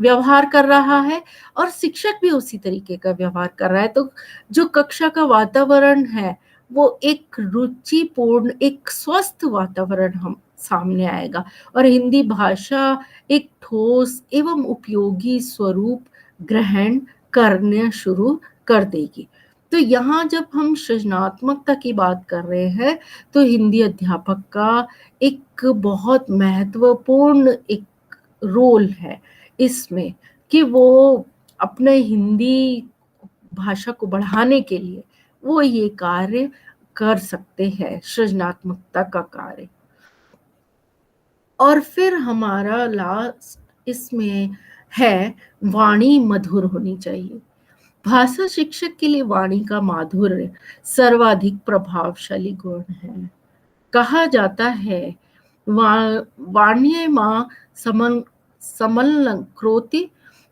व्यवहार कर रहा है और शिक्षक भी उसी तरीके का व्यवहार कर रहा है। तो जो कक्षा का वातावरण है, वो एक रुचिपूर्ण, एक स्वस्थ वातावरण हम सामने आएगा और हिंदी भाषा एक ठोस एवं उपयोगी स्वरूप ग्रहण करना शुरू कर देगी। तो यहाँ जब हम सृजनात्मकता की बात कर रहे हैं, तो हिंदी अध्यापक का एक बहुत महत्वपूर्ण एक रोल है इसमें कि वो अपने हिंदी भाषा को बढ़ाने के लिए वो ये कार्य कर सकते हैं, सृजनात्मकता का कार्य। और फिर हमारा लास्ट इसमें है वाणी मधुर होनी चाहिए। भाषा शिक्षक के लिए वाणी का माधुर्य सर्वाधिक प्रभावशाली गुण है। कहा जाता है वा वाण्यमा समं समलंकृति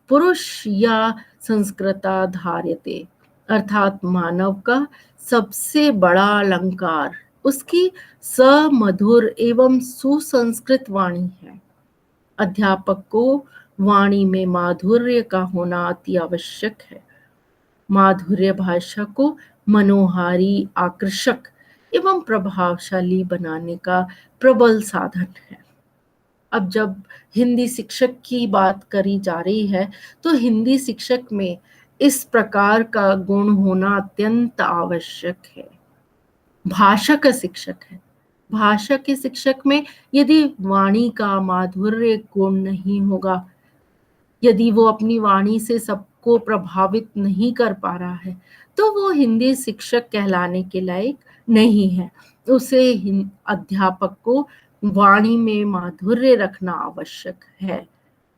पुरुष या संस्कृता धार्यते, अर्थात मानव का सबसे बड़ा अलंकार उसकी समधुर एवं सुसंस्कृत वाणी है। अध्यापक को वाणी में माधुर्य का होना अति आवश्यक है। माधुर्य भाषा को मनोहारी, आकर्षक एवं प्रभावशाली बनाने का प्रबल साधन है। अब जब हिंदी शिक्षक की बात करी जा रही है, तो हिंदी शिक्षक में इस प्रकार का गुण होना अत्यंत आवश्यक है। भाषा का शिक्षक है। भाषा के शिक्षक में यदि वाणी का माधुर्य गुण नहीं होगा, यदि वो अपनी वाणी से सबको प्रभावित नहीं कर पा रहा है, तो वो हिंदी शिक्षक कहलाने के लायक नहीं है। उसे अध्यापक को वाणी में माधुर्य रखना आवश्यक है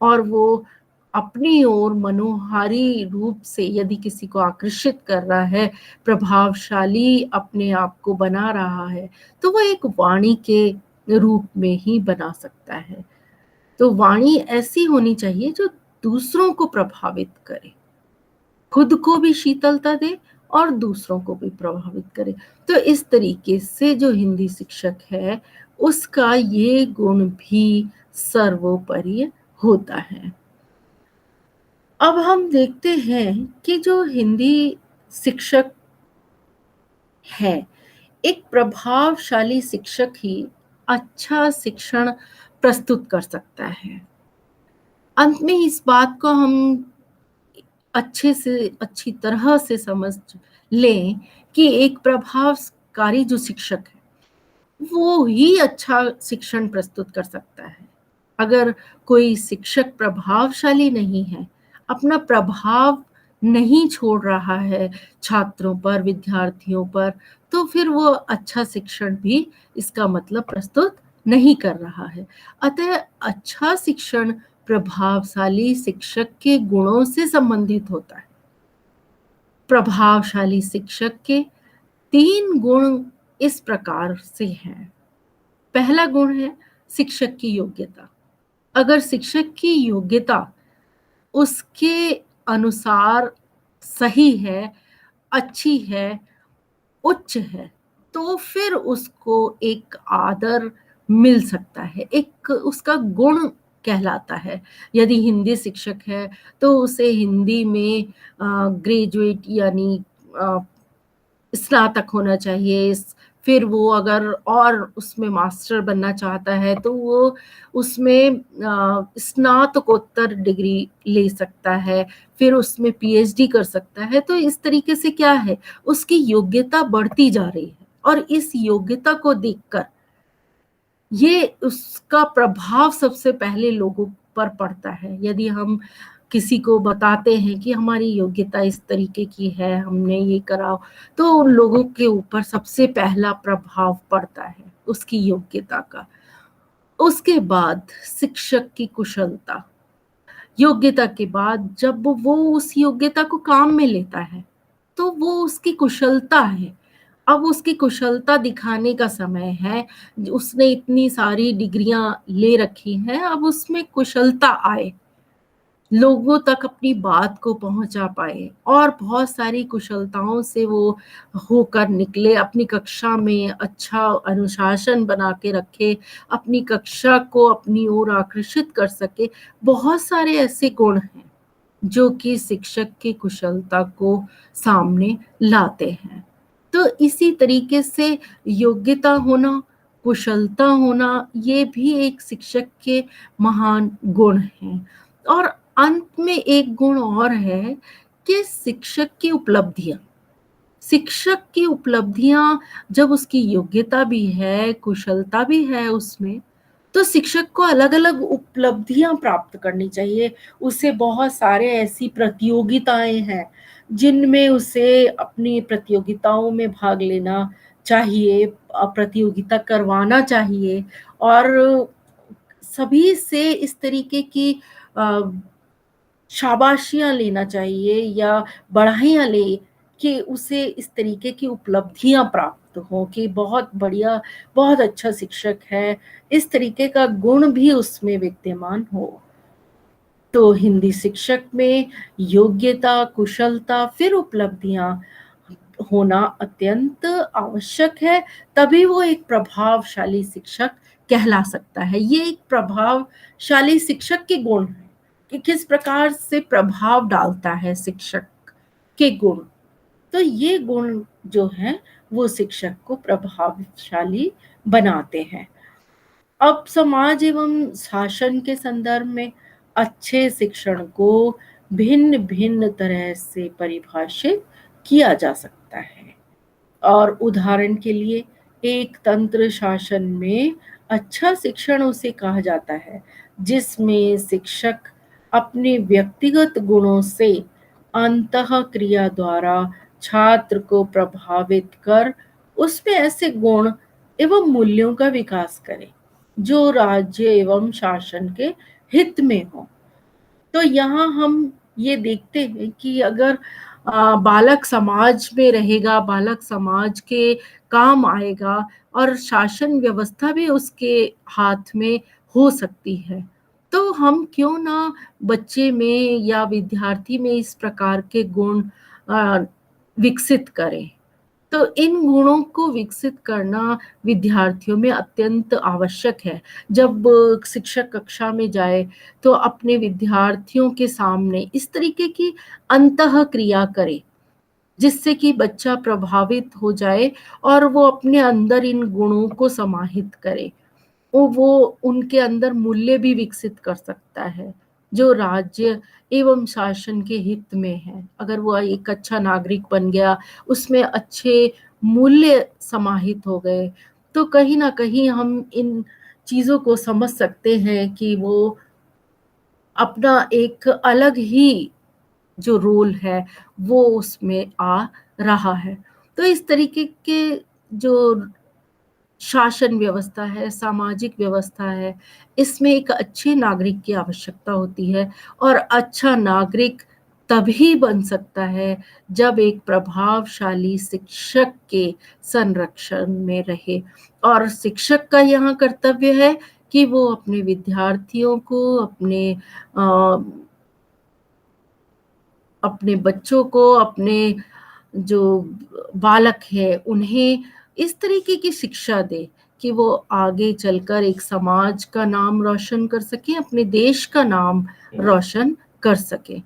और वो अपनी ओर मनोहारी रूप से यदि किसी को आकर्षित कर रहा है, प्रभावशाली अपने आप को बना रहा है, तो वो एक वाणी के रूप में ही बना सकता है। तो वाणी ऐसी होनी चाहिए जो दूसरों को प्रभावित करे, खुद को भी शीतलता दे और दूसरों को भी प्रभावित करे। तो इस तरीके से जो हिंदी शिक्षक है, उसका ये गुण भी सर्वोपरि होता है। अब हम देखते हैं कि जो हिंदी शिक्षक है, एक प्रभावशाली शिक्षक ही अच्छा शिक्षण प्रस्तुत कर सकता है। अंत में इस बात को हम अच्छी तरह से समझ लें कि एक प्रभावकारी जो शिक्षक है, वो ही अच्छा शिक्षण प्रस्तुत कर सकता है। अगर कोई शिक्षक प्रभावशाली नहीं है, अपना प्रभाव नहीं छोड़ रहा है छात्रों पर, विद्यार्थियों पर, तो फिर वो अच्छा शिक्षण भी इसका मतलब प्रस्तुत नहीं कर रहा है। अतः अच्छा शिक्षण प्रभावशाली शिक्षक के गुणों से संबंधित होता है। प्रभावशाली शिक्षक के 3 गुण इस प्रकार से हैं। पहला गुण है शिक्षक की योग्यता। अगर शिक्षक की योग्यता उसके अनुसार सही है, अच्छी है, उच्च है, तो फिर उसको एक आदर मिल सकता है, एक उसका गुण कहलाता है। यदि हिंदी शिक्षक है तो उसे हिंदी में ग्रेजुएट यानी स्नातक होना चाहिए। फिर वो अगर और उसमें मास्टर बनना चाहता है तो वो उसमें स्नातकोत्तर डिग्री ले सकता है, फिर उसमें पीएचडी कर सकता है। तो इस तरीके से क्या है, उसकी योग्यता बढ़ती जा रही है और इस योग्यता को देखकर ये उसका प्रभाव सबसे पहले लोगों पर पड़ता है। यदि हम किसी को बताते हैं कि हमारी योग्यता इस तरीके की है, हमने ये करा, तो उन लोगों के ऊपर सबसे पहला प्रभाव पड़ता है उसकी योग्यता का। उसके बाद शिक्षक की कुशलता। योग्यता के बाद जब वो उस योग्यता को काम में लेता है, तो वो उसकी कुशलता है। अब उसकी कुशलता दिखाने का समय है। उसने इतनी सारी डिग्रियां ले रखी हैं, अब उसमें कुशलता आए, लोगों तक अपनी बात को पहुंचा पाए और बहुत सारी कुशलताओं से वो होकर निकले, अपनी कक्षा में अच्छा अनुशासन बना के रखे, अपनी कक्षा को अपनी ओर आकर्षित कर सके। बहुत सारे ऐसे गुण हैं जो कि शिक्षक की कुशलता को सामने लाते हैं। तो इसी तरीके से योग्यता होना, कुशलता होना, ये भी एक शिक्षक के महान गुण हैं। और अंत में एक गुण और है कि शिक्षक की उपलब्धियां। शिक्षक की उपलब्धियां जब उसकी योग्यता भी है, कुशलता भी है उसमें, तो शिक्षक को अलग-अलग उपलब्धियां प्राप्त करनी चाहिए। उसे बहुत सारे ऐसी प्रतियोगिताएं हैं जिनमें उसे अपनी प्रतियोगिताओं में भाग लेना चाहिए, प्रतियोगिता करवाना चाहिए और सभी से इस तरीके की अ, शाबाशियाँ लेना चाहिए या बधाइयाँ ले कि उसे इस तरीके की उपलब्धियाँ प्राप्त हों कि बहुत बढ़िया, बहुत अच्छा शिक्षक है, इस तरीके का गुण भी उसमें विद्यमान हो। तो हिंदी शिक्षक में योग्यता, कुशलता, फिर उपलब्धियाँ होना अत्यंत आवश्यक है, तभी वो एक प्रभावशाली शिक्षक कहला सकता है। ये एक प्रभावशाली शिक्षक के गुण हैं कि किस प्रकार से प्रभाव डालता है शिक्षक के गुण। तो ये गुण जो हैं वो शिक्षक को प्रभावशाली बनाते हैं। अब समाज एवं शासन के संदर्भ में अच्छे शिक्षण को भिन्न भिन्न तरह से परिभाषित किया जा सकता है। और उदाहरण के लिए एक तंत्र शासन में अच्छा शिक्षण उसे कहा जाता है जिसमें शिक्षक अपने व्यक्तिगत गुणों से अंतः क्रिया द्वारा छात्र को प्रभावित कर उसमें ऐसे गुण एवं मूल्यों का विकास करे जो राज्य एवं शासन के हित में हो। तो यहाँ हम ये देखते हैं कि अगर बालक समाज में रहेगा, बालक समाज के काम आएगा और शासन व्यवस्था भी उसके हाथ में हो सकती है। तो हम क्यों ना बच्चे में या विद्यार्थी में इस प्रकार के गुण विकसित करें। तो इन गुणों को विकसित करना विद्यार्थियों में अत्यंत आवश्यक है। जब शिक्षक कक्षा में जाए तो अपने विद्यार्थियों के सामने इस तरीके की अंतःक्रिया करे जिससे कि बच्चा प्रभावित हो जाए और वो अपने अंदर इन गुणों को समाहित करे। वो उनके अंदर मूल्य भी विकसित कर सकता है जो राज्य एवं शासन के हित में है। अगर वो एक अच्छा नागरिक बन गया, उसमें अच्छे मूल्य समाहित हो गए, तो कहीं ना कहीं हम इन चीजों को समझ सकते हैं कि वो अपना एक अलग ही जो रोल है वो उसमें आ रहा है। तो इस तरीके के जो शासन व्यवस्था है, सामाजिक व्यवस्था है, इसमें एक अच्छे नागरिक की आवश्यकता होती है और अच्छा नागरिक तभी बन सकता है जब एक प्रभावशाली शिक्षक के संरक्षण में रहे। और शिक्षक का यहाँ कर्तव्य है कि वो अपने विद्यार्थियों को, अपने बच्चों को, अपने जो बालक है उन्हें इस तरीके की शिक्षा दे कि वो आगे चलकर एक समाज का नाम रोशन कर सके, अपने देश का नाम रोशन कर सके।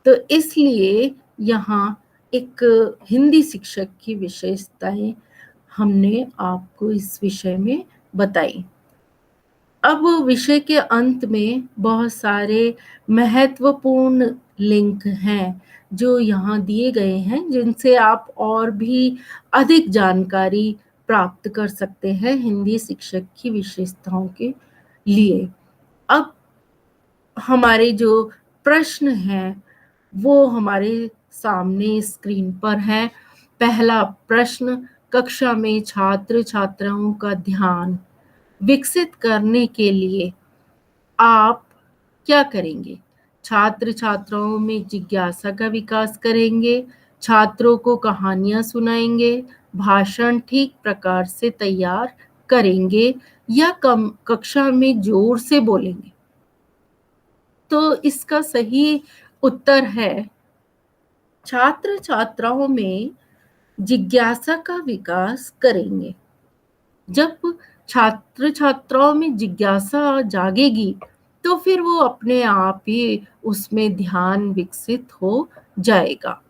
तो इसलिए यहाँ एक हिंदी शिक्षक की विशेषताएं हमने आपको इस विषय में बताई। अब विषय के अंत में बहुत सारे महत्वपूर्ण लिंक हैं जो यहाँ दिए गए हैं जिनसे आप और भी अधिक जानकारी प्राप्त कर सकते हैं हिंदी शिक्षक की विशेषताओं के लिए। अब हमारे जो प्रश्न हैं वो हमारे सामने स्क्रीन पर है। पहला प्रश्न, कक्षा में छात्र छात्राओं का ध्यान विकसित करने के लिए आप क्या करेंगे? छात्र छात्राओं में जिज्ञासा का विकास करेंगे, छात्रों को कहानियां सुनाएंगे, भाषण ठीक प्रकार से तैयार करेंगे या कक्षा में जोर से बोलेंगे? तो इसका सही उत्तर है छात्र छात्राओं में जिज्ञासा का विकास करेंगे। जब छात्र छात्राओं में जिज्ञासा जागेगी तो फिर वो अपने आप ही उसमें ध्यान विकसित हो जाएगा।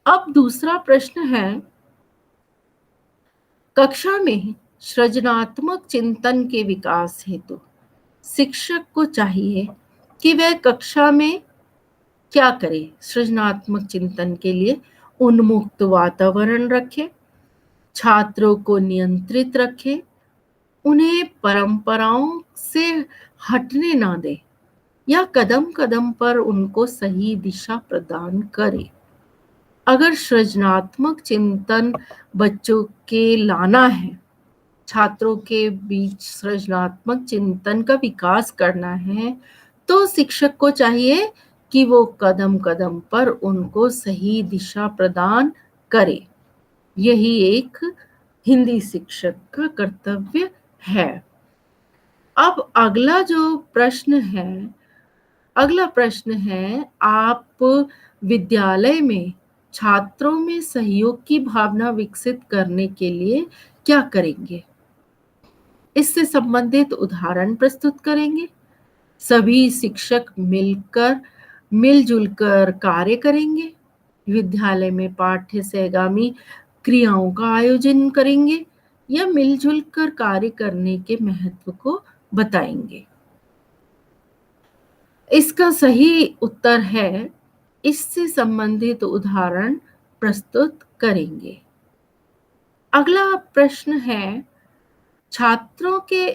अब दूसरा प्रश्न है, कक्षा में सृजनात्मक चिंतन के विकास हेतु शिक्षक को चाहिए कि वह कक्षा में क्या करे? सृजनात्मक चिंतन के लिए उन्मुक्त वातावरण रखे, छात्रों को नियंत्रित रखे, उन्हें परंपराओं से हटने ना दे या कदम कदम पर उनको सही दिशा प्रदान करे। अगर सृजनात्मक चिंतन बच्चों के लाना है, छात्रों के बीच सृजनात्मक चिंतन का विकास करना है, तो शिक्षक को चाहिए कि वो कदम कदम पर उनको सही दिशा प्रदान करे। यही एक हिंदी शिक्षक का कर्तव्य है। अब अगला प्रश्न है, आप विद्यालय में छात्रों में सहयोग की भावना विकसित करने के लिए क्या करेंगे? इससे संबंधित उदाहरण प्रस्तुत करेंगे। सभी शिक्षक मिलजुल कर कार्य करेंगे, विद्यालय में पाठ्य सहगामी क्रियाओं का आयोजन करेंगे या मिलजुल कर कार्य करने के महत्व को बताएंगे। इसका सही उत्तर है, इससे संबंधित उदाहरण प्रस्तुत करेंगे। अगला प्रश्न है, छात्रों के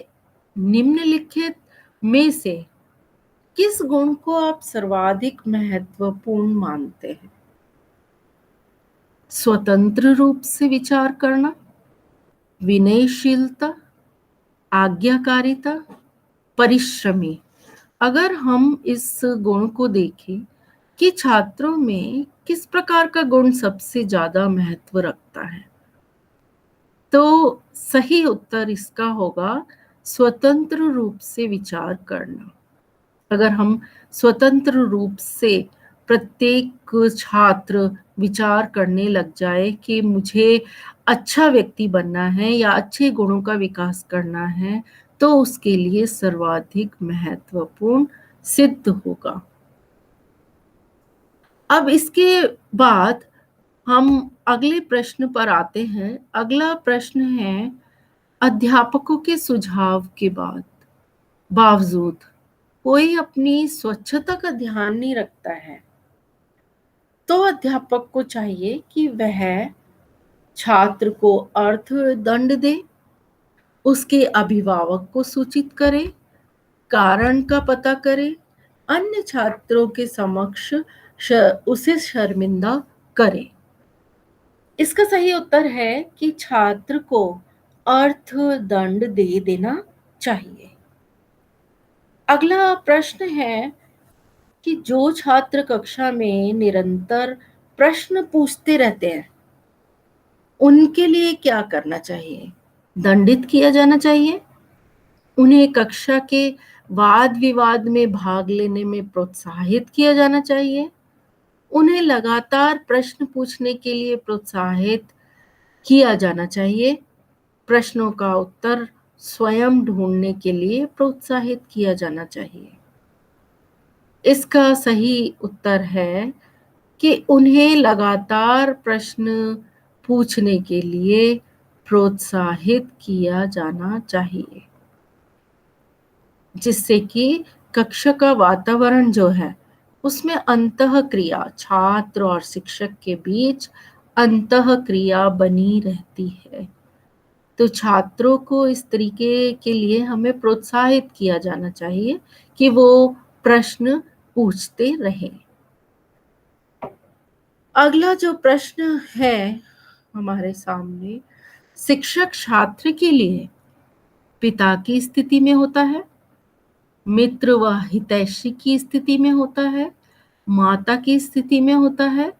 निम्नलिखित में से किस गुण को आप सर्वाधिक महत्वपूर्ण मानते हैं? स्वतंत्र रूप से विचार करना, विनयशीलता, आज्ञाकारिता, परिश्रमी। अगर हम इस गुण को देखें कि छात्रों में किस प्रकार का गुण सबसे ज़्यादा महत्व रखता है, तो सही उत्तर इसका होगा स्वतंत्र रूप से विचार करना। अगर हम स्वतंत्र रूप से प्रत्येक छात्र विचार करने लग जाए कि मुझे अच्छा व्यक्ति बनना है या अच्छे गुणों का विकास करना है, तो उसके लिए सर्वाधिक महत्वपूर्ण सिद्ध होगा। अब इसके बाद हम अगले प्रश्न पर आते हैं। अगला प्रश्न है, अध्यापकों के सुझाव के बावजूद कोई अपनी स्वच्छता का ध्यान नहीं रखता है, तो अध्यापक को चाहिए कि वह छात्र को अर्थदंड दे, उसके अभिभावक को सूचित करे, कारण का पता करे, अन्य छात्रों के समक्ष उसे शर्मिंदा करे। इसका सही उत्तर है कि छात्र को अर्थदंड दे देना चाहिए। अगला प्रश्न है कि जो छात्र कक्षा में निरंतर प्रश्न पूछते रहते हैं, उनके लिए क्या करना चाहिए? दंडित किया जाना चाहिए, उन्हें कक्षा के वाद विवाद में भाग लेने में प्रोत्साहित किया जाना चाहिए, उन्हें लगातार प्रश्न पूछने के लिए प्रोत्साहित किया जाना चाहिए, प्रश्नों का उत्तर स्वयं ढूंढने के लिए प्रोत्साहित किया जाना चाहिए। इसका सही उत्तर है कि उन्हें लगातार प्रश्न पूछने के लिए प्रोत्साहित किया जाना चाहिए, जिससे कि कक्षा का वातावरण जो है उसमें अंतःक्रिया, छात्र और शिक्षक के बीच अंतःक्रिया बनी रहती है। तो छात्रों को इस तरीके के लिए हमें प्रोत्साहित किया जाना चाहिए कि वो प्रश्न पूछते रहें। अगला जो प्रश्न है हमारे सामने, शिक्षक छात्र के लिए पिता की स्थिति में होता है, मित्र व हितैषी की स्थिति में होता है, माता की स्थिति में होता है,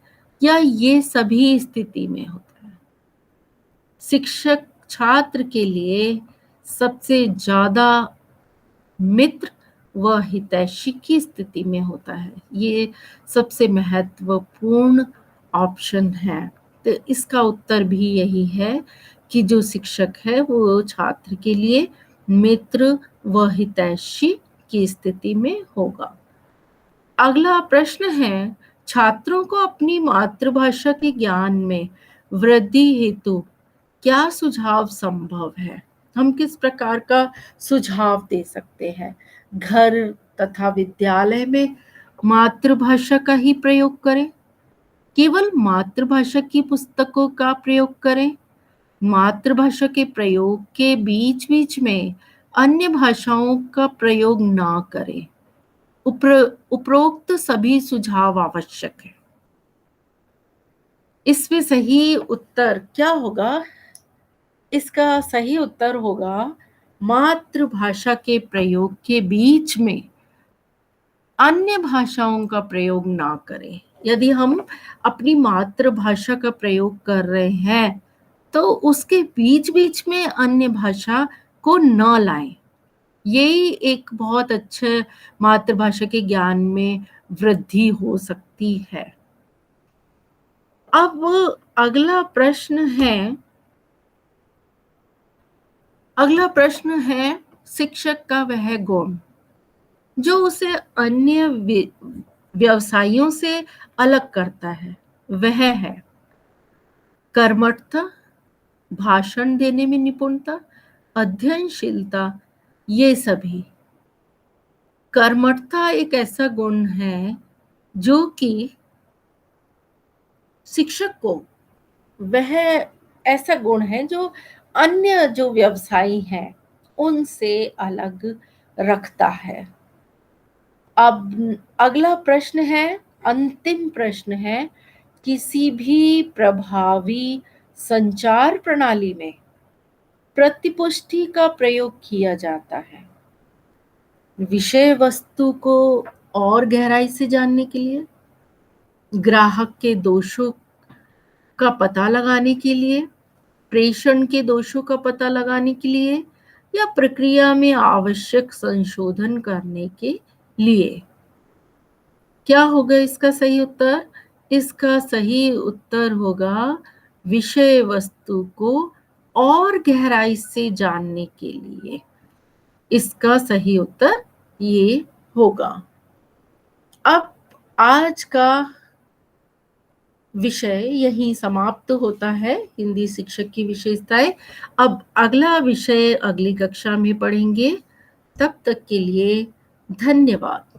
या ये सभी स्थिति में होता है? शिक्षक छात्र के लिए सबसे ज्यादा मित्र व हितैषी की स्थिति में होता है। ये सबसे महत्वपूर्ण ऑप्शन है। तो इसका उत्तर भी यही है कि जो शिक्षक है वो छात्र के लिए मित्र व हितैषी की स्थिति में होगा। अगला प्रश्न है, छात्रों को अपनी मातृभाषा के ज्ञान में वृद्धि हेतु क्या सुझाव संभव है? हम किस प्रकार का सुझाव दे सकते हैं? घर तथा विद्यालय में मातृभाषा का ही प्रयोग करें, केवल मातृभाषा की पुस्तकों का प्रयोग करें, मातृभाषा के प्रयोग के बीच बीच में अन्य भाषाओं का प्रयोग ना करें। उपरोक्त सभी सुझाव आवश्यक है। इसमें सही उत्तर क्या होगा? इसका सही उत्तर होगा मातृभाषा के प्रयोग के बीच में अन्य भाषाओं का प्रयोग ना करें। यदि हम अपनी मातृभाषा का प्रयोग कर रहे हैं तो उसके बीच बीच में अन्य भाषा को न लाएं। यही एक बहुत अच्छे मातृभाषा के ज्ञान में वृद्धि हो सकती है। अब अगला प्रश्न है शिक्षक का वह गुण जो उसे अन्य व्यवसायियों से अलग करता है, वह है कर्मठता, भाषण देने में निपुणता, अध्ययनशीलता। ये सभी। कर्मठता एक ऐसा गुण है जो कि शिक्षक को, वह ऐसा गुण है जो अन्य जो व्यवसायी हैं उनसे अलग रखता है। अब अगला प्रश्न है, अंतिम प्रश्न है, किसी भी प्रभावी संचार प्रणाली में प्रतिपुष्टि का प्रयोग किया जाता है। विषय वस्तु को और गहराई से जानने के लिए, ग्राहक के दोषों का पता लगाने के लिए, प्रेषण के दोषों का पता लगाने के लिए, या प्रक्रिया में आवश्यक संशोधन करने के लिए। क्या होगा इसका सही उत्तर? इसका सही उत्तर होगा विषय वस्तु को और गहराई से जानने के लिए। इसका सही उत्तर ये होगा। अब आज का विषय यहीं समाप्त होता है, हिंदी शिक्षक की विशेषताएं। अब अगला विषय अगली कक्षा में पढ़ेंगे। तब तक के लिए धन्यवाद।